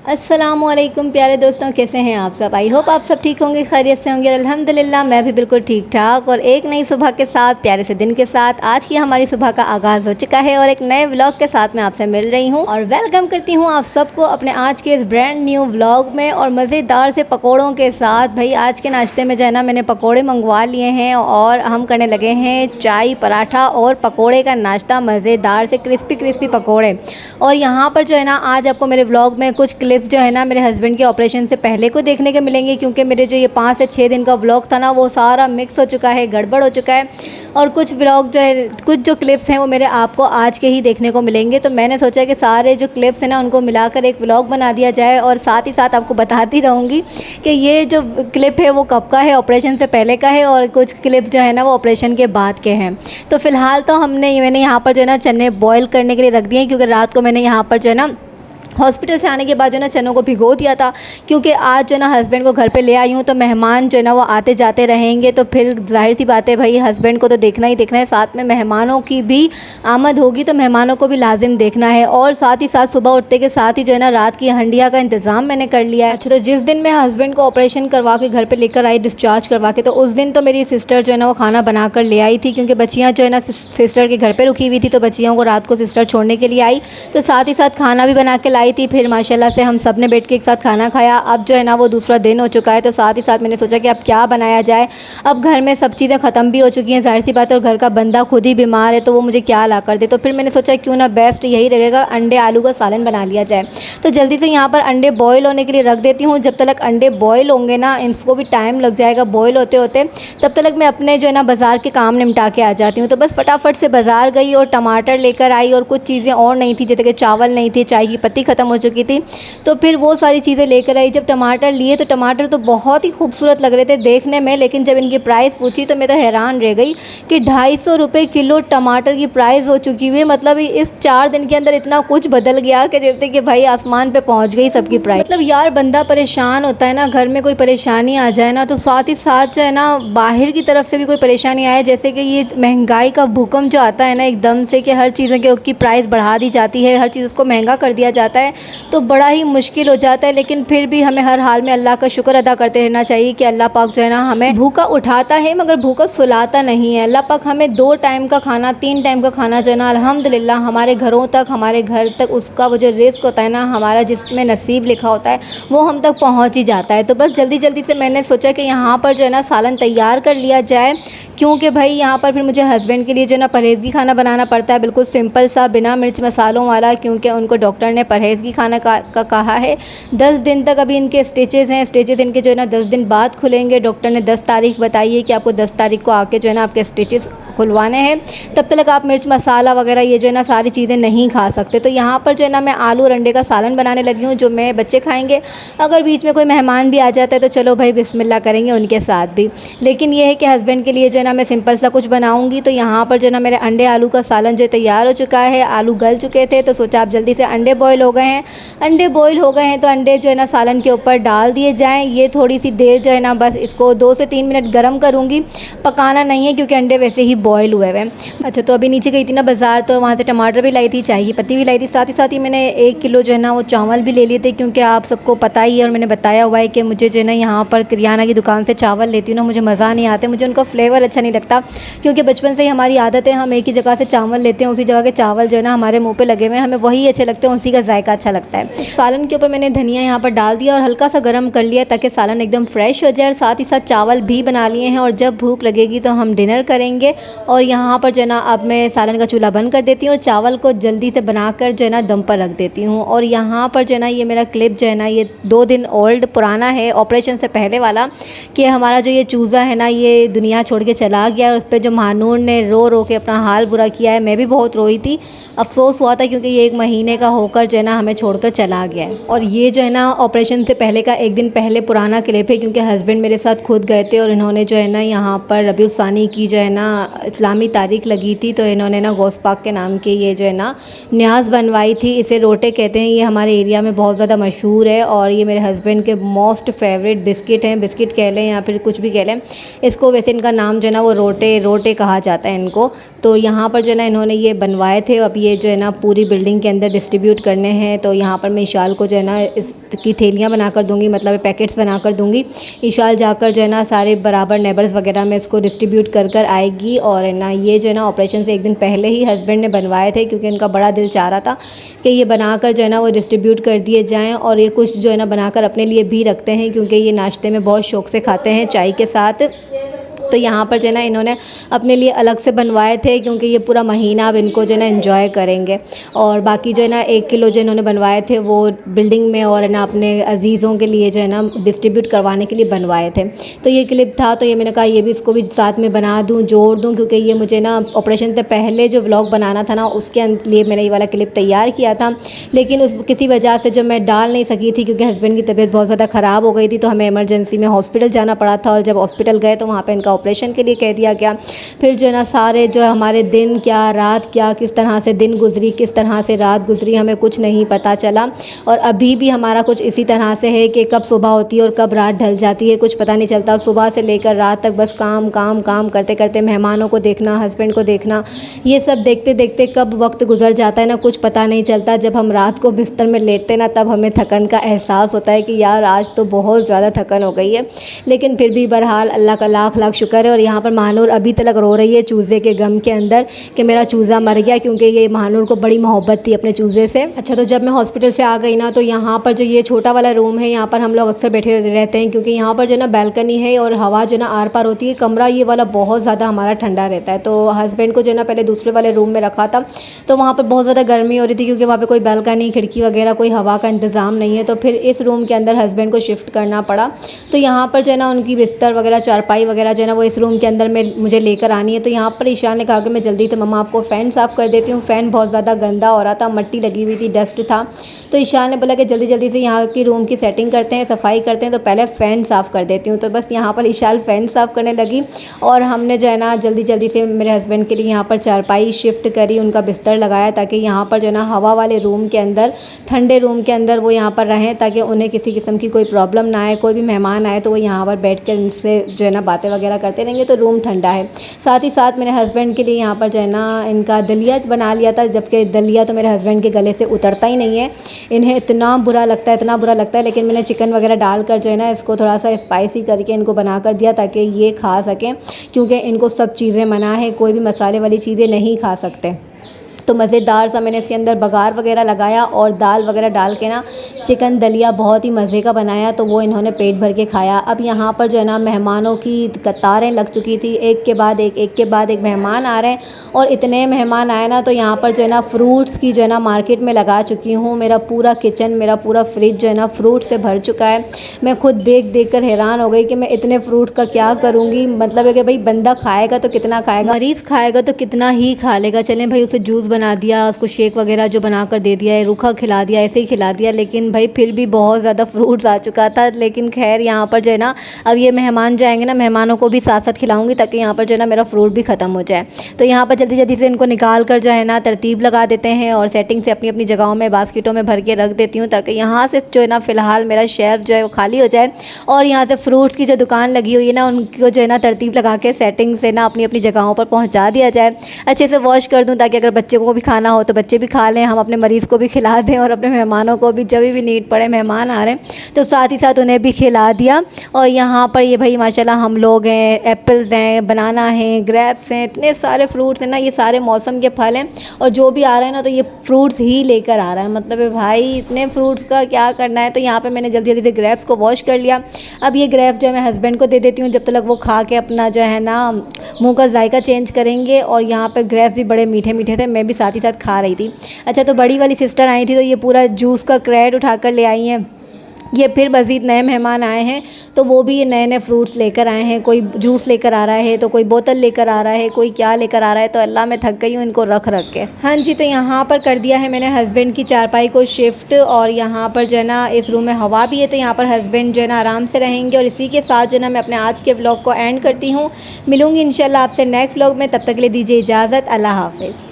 अस्सलामुअलैकुम प्यारे दोस्तों, कैसे हैं आप सब। आई होप आप सब ठीक होंगे, खैरियत से होंगे। अल्हम्दुलिल्लाह मैं भी बिल्कुल ठीक ठाक और एक नई सुबह के साथ, प्यारे से दिन के साथ आज की हमारी सुबह का आगाज़ हो चुका है और एक नए व्लॉग के साथ मैं आपसे मिल रही हूं और वेलकम करती हूं आप सबको अपने आज के इस ब्रांड न्यू व्लॉग में और मज़ेदार से पकौड़ों के साथ। भाई आज के नाश्ते में जो है ना मैंने पकौड़े मंगवा लिए हैं और हम करने लगे हैं चाय पराठा और पकौड़े का नाश्ता, मज़ेदार से क्रिस्पी क्रिस्पी पकौड़े। और यहाँ पर जो है ना आज आपको मेरे व्लॉग में कुछ क्लिप्स जो है ना मेरे हस्बैंड के ऑपरेशन से पहले को देखने के मिलेंगे, क्योंकि मेरे जो ये 5 से 6 दिन का व्लॉग था ना वो सारा मिक्स हो चुका है, गड़बड़ हो चुका है। और कुछ व्लॉग जो है, कुछ जो क्लिप्स हैं वो मेरे आपको आज के ही देखने को मिलेंगे। तो मैंने सोचा कि सारे जो क्लिप्स हैं ना उनको मिलाकर एक व्लॉग बना दिया जाए और साथ ही साथ आपको बताती रहूँगी कि ये जो क्लिप है वो कब का है, ऑपरेशन से पहले का है और कुछ क्लिप्स जो है ना वो ऑपरेशन के बाद के हैं। तो फ़िलहाल तो मैंने यहाँ पर जो है ना चने बॉयल करने के लिए रख दिए हैं, क्योंकि रात को मैंने यहाँ पर जो है ना हॉस्पिटल से आने के बाद जो ना चनों को भिगो दिया था, क्योंकि आज जो ना हस्बैंड को घर पे ले आई हूँ तो मेहमान जो है ना वो आते जाते रहेंगे, तो फिर जाहिर सी बात है भाई हस्बैंड को तो देखना ही देखना है, साथ में मेहमानों की भी आमद होगी तो मेहमानों को भी लाजिम देखना है। और साथ ही साथ सुबह उठते के साथ ही जो है ना रात की हंडिया का इंतज़ाम मैंने कर लिया है। अच्छा, तो जिस दिन मैं हस्बैंड को ऑपरेशन करवा के घर पर लेकर आई, डिस्चार्ज करवा के, तो उस दिन तो मेरी सिस्टर जो है ना वो खाना बना कर ले आई थी, क्योंकि बच्चियाँ जो है ना सिस्टर के घर पर रुकी हुई थी, तो बच्चियों को रात को सिस्टर छोड़ने के लिए आई, तो साथ ही साथ खाना भी बना के लाई थी। फिर माशाल्लाह से हम सब ने बैठ के एक साथ खाना खाया। अब जो है ना वो दूसरा दिन हो चुका है, तो साथ ही साथ मैंने सोचा कि अब क्या बनाया जाए। अब घर में सब चीज़ें ख़त्म भी हो चुकी हैं, जाहिर सी बात है, और घर का बंदा खुद ही बीमार है तो वो मुझे क्या ला कर दे। तो फिर मैंने सोचा क्यों ना बेस्ट यही रहेगा, अंडे आलू का सालन बना लिया जाए। तो जल्दी से यहाँ पर अंडे बॉयल होने के लिए रख देती हूँ। जब तक अंडे बॉयल होंगे ना, इनको भी टाइम लग जाएगा बॉयल होते होते, तब तक मैं अपने जो है ना बाज़ार के काम निपटा के आ जाती हूँ। तो बस फटाफट से बाज़ार गई और टमाटर लेकर आई और कुछ चीज़ें और नहीं थी, जैसे कि चावल नहीं थे, चाय की पत्ती ख़त्म हो चुकी थी, तो फिर वो सारी चीज़ें लेकर आई। जब टमाटर लिए तो टमाटर तो बहुत ही खूबसूरत लग रहे थे देखने में, लेकिन जब इनकी प्राइस पूछी तो मैं तो हैरान रह गई कि 250 रुपये किलो टमाटर की प्राइस हो चुकी हुई है। मतलब इस 4 दिन के अंदर इतना कुछ बदल गया कि जैसे कि भाई आसमान पे पहुंच गई सबकी प्राइस। मतलब यार बंदा परेशान होता है ना, घर में कोई परेशानी आ जाए ना, तो साथ ही साथ जो है ना बाहर की तरफ से भी कोई परेशानी आए, जैसे कि ये महंगाई का भूकंप जो आता है ना एकदम से, कि हर चीज़ों की प्राइस बढ़ा दी जाती है, हर चीज़ को महंगा कर दिया जाता है, तो बड़ा ही मुश्किल हो जाता है। लेकिन फिर भी हमें हर हाल में अल्लाह का शुक्र अदा करते रहना चाहिए कि अल्लाह पाक जो है ना हमें भूखा उठाता है मगर भूखा सुलाता नहीं है। अल्लाह पाक हमें 2 टाइम का खाना, 3 टाइम का खाना जो है ना अल्हम्दुलिल्लाह हमारे घरों तक, हमारे घर तक उसका वो जो रिस्क होता है ना हमारा, जिसमें नसीब लिखा होता है, वो हम तक पहुँच ही जाता है। तो बस जल्दी जल्दी से मैंने सोचा कि यहाँ पर जो है ना सालन तैयार कर लिया जाए, क्योंकि भाई यहाँ पर फिर मुझे हस्बैंड के लिए जो है ना परहेज़गी खाना बनाना पड़ता है, बिल्कुल सिंपल सा, बिना मिर्च मसालों वाला, क्योंकि उनको डॉक्टर ने परहेज़गी खाना का कहा है। 10 दिन तक अभी इनके स्टिचेज़ हैं, स्टिचेज़ इनके जो है ना 10 दिन बाद खुलेंगे। डॉक्टर ने 10 तारीख बताई है कि आपको 10 तारीख को आके जो है ना आपके स्टिचेज़ खुलवाने हैं, तब तक आप मिर्च मसाला वगैरह ये जो है ना सारी चीज़ें नहीं खा सकते। तो यहाँ पर जो है ना मैं आलू और अंडे का सालन बनाने लगी हूँ, जो मैं बच्चे खाएंगे। अगर बीच में कोई मेहमान भी आ जाता है तो चलो भाई बिस्मिल्लाह करेंगे उनके साथ भी, लेकिन ये है कि हस्बैंड के लिए जो है ना मैं सिंपल सा कुछ बनाऊँगी। तो यहाँ पर जो है ना मेरे अंडे आलू का सालन जो तैयार हो चुका है, आलू गल चुके थे, तो सोचा आप जल्दी से अंडे बॉयल हो गए हैं, अंडे बॉयल हो गए हैं तो अंडे जो है ना सालन के ऊपर डाल दिए जाएँ। ये थोड़ी सी देर जो है ना बस इसको 2 से 3 मिनट गर्म करूँगी, पकाना नहीं है क्योंकि अंडे वैसे ही बॉयल हुए हुए। अच्छा, तो अभी नीचे गई थी ना बाज़ार, तो वहाँ से टमाटर भी लाई थी, चाय की पत्ती भी लाई थी, साथ ही मैंने 1 किलो जो है ना वो चावल भी ले लिए थे, क्योंकि आप सबको पता ही है और मैंने बताया हुआ है कि मुझे जो है ना यहाँ पर किराना की दुकान से चावल लेती हूँ ना, मुझे मज़ा नहीं आता, मुझे उनका फ्लेवर अच्छा नहीं लगता, क्योंकि बचपन से ही हमारी आदत है, हम एक ही जगह से चावल लेते हैं, उसी जगह के चावल जो है ना हमारे मुँह पर लगे हुए हैं, हमें वही अच्छे लगते हैं, उसी का जायका अच्छा लगता है। सालन के ऊपर मैंने धनिया यहाँ पर डाल दिया और हल्का सा गर्म कर लिया ताकि सालन एकदम फ्रेश हो जाए, और साथ ही साथ चावल भी बना लिए हैं और जब भूख लगेगी तो हम डिनर करेंगे। और यहाँ पर जो है ना अब मैं सालन का चूल्हा बंद कर देती हूँ और चावल को जल्दी से बनाकर जो है ना दम पर रख देती हूँ। और यहाँ पर जो है ना ये मेरा क्लिप जो है ना ये 2 दिन ओल्ड पुराना है, ऑपरेशन से पहले वाला, कि हमारा जो ये चूज़ा है ना ये दुनिया छोड़ के चला गया और उस पर जो महानूर ने रो रो के अपना हाल बुरा किया है। मैं भी बहुत रोई थी, अफसोस हुआ था, क्योंकि ये 1 महीने का होकर जो है ना हमें छोड़कर चला गया है। और ये जो है ना ऑपरेशन से पहले का 1 दिन पहले पुराना क्लिप है, क्योंकि हस्बैंड मेरे साथ खुद गए थे और इन्होंने जो है ना यहाँ पर रबीउल सानी की जो है ना इस्लामी तारीख लगी थी, तो इन्होंने ना गौस पाक के नाम के ये जो है ना न्याज़ बनवाई थी। इसे रोटे कहते हैं। ये हमारे एरिया में बहुत ज़्यादा मशहूर है और ये मेरे हस्बैंड के मोस्ट फेवरेट बिस्किट हैं। बिस्किट कह लें या फिर कुछ भी कह लें, इसको वैसे इनका नाम जो है ना वो रोटे कहा जाता है इनको। तो यहाँ पर जो है ना इन्होंने ये बनवाए थे। अब ये जो है ना पूरी बिल्डिंग के अंदर डिस्ट्रीब्यूट करने हैं। तो यहाँ पर मैं इशाल को जो है ना इसकी थैलियाँ बना कर दूँगी, मतलब पैकेट्स बना कर दूँगी। इशाल जाकर जो है ना सारे बराबर नेबर्स वगैरह में इसको डिस्ट्रीब्यूट कर आएगी। और है ना ये जो है ना ऑपरेशन से एक दिन पहले ही हस्बैंड ने बनवाए थे, क्योंकि इनका बड़ा दिल चाह रहा था कि ये बनाकर जो है ना वो डिस्ट्रीब्यूट कर दिए जाएँ। और ये कुछ जो है ना बनाकर अपने लिए भी रखते हैं, क्योंकि ये नाश्ते में बहुत शौक़ से खाते हैं चाय के साथ। तो यहाँ पर जो है ना इन्होंने अपने लिए अलग से बनवाए थे, क्योंकि ये पूरा महीना अब इनको जो है ना एंजॉय करेंगे। और बाकी जो है ना 1 किलो जो इन्होंने बनवाए थे वो बिल्डिंग में और है ना अपने अजीज़ों के लिए जो है ना डिस्ट्रीब्यूट करवाने के लिए बनवाए थे। तो ये क्लिप था, तो ये मैंने कहा ये भी इसको भी साथ में बना दूँ, जोड़ दूँ, क्योंकि ये मुझे ना ऑपरेशन से पहले जो व्लॉग बनाना था ना उसके लिए मैंने ये वाला क्लिप तैयार किया था। लेकिन उस किसी वजह से जो मैं डाल नहीं सकी थी, क्योंकि हस्बैंड की तबीयत बहुत ज़्यादा ख़राब हो गई थी, तो हमें इमरजेंसी में हॉस्पिटल जाना पड़ा था। और जब हॉस्पिटल गए तो वहाँ पर इनका ऑपरेशन के लिए कह दिया गया। फिर जो है ना सारे जो हमारे दिन क्या रात क्या, किस तरह से दिन गुजरी, किस तरह से रात गुजरी, हमें कुछ नहीं पता चला। और अभी भी हमारा कुछ इसी तरह से है कि कब सुबह होती है और कब रात ढल जाती है, कुछ पता नहीं चलता। सुबह से लेकर रात तक बस काम काम काम करते करते, मेहमानों को देखना, हस्बैंड को देखना, ये सब देखते देखते कब वक्त गुजर जाता है ना कुछ पता नहीं चलता। जब हम रात को बिस्तर में लेटते ना तब हमें थकन का एहसास होता है कि यार आज तो बहुत ज़्यादा थकन हो गई है। लेकिन फिर भी बहरहाल अल्लाह का लाख लाख शुक्र है। और यहाँ पर महानूर अभी तक रो रही है चूज़े के गम के अंदर कि मेरा चूज़ा मर गया, क्योंकि ये महानूर को बड़ी मोहब्बत थी अपने चूज़े से। अच्छा, तो जब मैं हॉस्पिटल से आ गई ना तो यहाँ पर जो ये छोटा वाला रूम है यहाँ पर हम लोग अक्सर बैठे रहते हैं, क्योंकि यहाँ पर जो ना बैल्कनी है और हवा जो ना आर पार होती है। कमरा ये वाला बहुत ज़्यादा हमारा ठंडा रहता है। तो हस्बैंड को जो ना पहले दूसरे वाले रूम में रखा था, तो वहाँ पर बहुत ज़्यादा गर्मी हो रही थी, क्योंकि वहाँ पर कोई बैल्कनी, खिड़की वगैरह, कोई हवा का इंतज़ाम नहीं है। तो फिर इस रूम के अंदर हस्बैंड को शिफ्ट करना पड़ा। तो यहाँ पर जो है ना उनकी बिस्तर वगैरह, चारपाई वगैरह जो है ना वो इस रूम के अंदर में मुझे लेकर आनी है। तो यहाँ पर ईशान ने कहा कि मैं जल्दी से मम्मा आपको फ़ैन साफ़ कर देती हूँ। फ़ैन बहुत ज़्यादा गंदा हो रहा था, मट्टी लगी हुई थी, डस्ट था। तो ईशान ने बोला कि जल्दी जल्दी से यहाँ की रूम की सेटिंग करते हैं, सफाई करते हैं, तो पहले फ़ैन साफ़ कर देती हूँ। तो बस यहाँ पर ईशान फ़ैन साफ़ करने लगी और हमने जो है ना जल्दी जल्दी से मेरे हस्बैंड के लिए यहाँ पर चारपाई शिफ्ट करी, उनका बिस्तर लगाया, ताकि यहाँ पर जो है ना हवा वाले रूम के अंदर, ठंडे रूम के अंदर वो यहाँ पर रहें, ताकि उन्हें किसी किस्म की कोई प्रॉब्लम ना आए। कोई भी मेहमान आए तो वो यहाँ पर बैठ कर उनसे जो है ना बातें वगैरह करते रहेंगे, तो रूम ठंडा है। साथ ही साथ मेरे हस्बैंड के लिए यहाँ पर जो है ना इनका दलिया बना लिया था, जबकि दलिया तो मेरे हस्बैंड के गले से उतरता ही नहीं है। इन्हें इतना बुरा लगता है, इतना बुरा लगता है। लेकिन मैंने चिकन वगैरह डालकर जो है ना इसको थोड़ा सा स्पाइसी करके इनको बना कर दिया, ताकि ये खा सकें, क्योंकि इनको सब चीज़ें मना है, कोई भी मसाले वाली चीज़ें नहीं खा सकते। तो मज़ेदार सा मैंने इसके अंदर बघार वगैरह लगाया और दाल वगैरह डाल के ना चिकन दलिया बहुत ही मज़े का बनाया, तो वो इन्होंने पेट भर के खाया। अब यहाँ पर जो है ना मेहमानों की कतारें लग चुकी थी, एक के बाद एक मेहमान आ रहे हैं। और इतने मेहमान आए ना, तो यहाँ पर जो है ना फ्रूट्स की जो है ना मार्केट में लगा चुकी हूँ। मेरा पूरा किचन, मेरा पूरा फ्रिज जो है ना फ्रूट से भर चुका है। मैं खुद देख कर हैरान हो गई कि मैं इतने फ्रूट का क्या करूँगी। मतलब है कि भाई बंदा खाएगा तो कितना खाएगा, मरीज़ खाएगा तो कितना ही खा लेगा। चलें भाई, उसे जूस बना दिया, उसको शेक वगैरह जो बना कर दे दिया है, रूखा खिला दिया, ऐसे ही खिला दिया। लेकिन भाई फिर भी बहुत ज़्यादा फ्रूट्स आ चुका था। लेकिन खैर यहाँ पर जो है ना अब ये मेहमान जो आएंगे ना, मेहमानों को भी साथ साथ खिलाऊंगी, ताकि यहाँ पर जो है ना मेरा फ्रूट भी ख़त्म हो जाए। तो यहाँ पर जल्दी जल्दी से इनको निकाल कर जो है ना तरतीब लगा देते हैं और सेटिंग से अपनी अपनी जगहों में बास्केटों में भर के रख देती हूँ, ताकि यहाँ से जो है ना फ़िलहाल मेरा शेल्फ जो है वो खाली हो जाए। और यहाँ से फ्रूट्स की जो दुकान लगी हुई है ना, उनको जो है ना तरतीब लगा के सेटिंग से ना अपनी अपनी जगहों पर पहुँचा दिया जाए। अच्छे से वॉश कर दूँ, ताकि अगर बच्चे को भी खाना हो तो बच्चे भी खा लें, हम अपने मरीज़ को भी खिला दें, और अपने मेहमानों को भी जब भी नीड पड़े, मेहमान आ रहे हैं तो साथ ही साथ उन्हें भी खिला दिया। और यहाँ पर ये भाई माशाल्लाह हम लोग हैं, एप्पल्स हैं, बनाना हैं, ग्रेप्स हैं, इतने सारे फ्रूट्स हैं ना, ये सारे मौसम के फल हैं। और जो भी आ रहा है ना तो ये फ्रूट्स ही लेकर आ रहा है। मतलब है भाई इतने फ्रूट्स का क्या करना है। तो यहाँ पर मैंने जल्दी जल्दी से ग्रेप्स को वॉश कर लिया। अब ये ग्रेप्स जो है मैं हस्बैंड को दे देती हूँ, जब तक वो खा के अपना जो है ना मुँह का जायका चेंज करेंगे। और यहाँ पर ग्रेप्स भी बड़े मीठे मीठे थे, मैं भी साथ ही साथ खा रही थी। अच्छा, तो बड़ी वाली सिस्टर आई थी, तो ये पूरा जूस का क्रेट उठाकर ले आई हैं। ये फिर मज़ीद नए मेहमान आए हैं, तो वो भी ये नए-नए फ्रूट्स लेकर आए हैं। कोई जूस लेकर आ रहा है, तो कोई बोतल लेकर आ रहा है, कोई क्या लेकर आ रहा है, तो अल्लाह मैं थक गई हूँ इनको रख-रख के। हाँ जी, तो यहाँ पर कर दिया है मैंने हस्बैंड की चारपाई को शिफ्ट, और यहाँ पर जो है ना इस रूम में हवा भी है, तो यहाँ पर हस्बैंड जो है ना आराम से रहेंगे। और इसी के साथ जो है ना मैं अपने आज के व्लॉग को एंड करती हूँ। मिलूँगी इंशाल्लाह आपसे नेक्स्ट व्लॉग में, तब तक के लिए दीजिए इजाज़त। अल्लाह हाफ़िज़।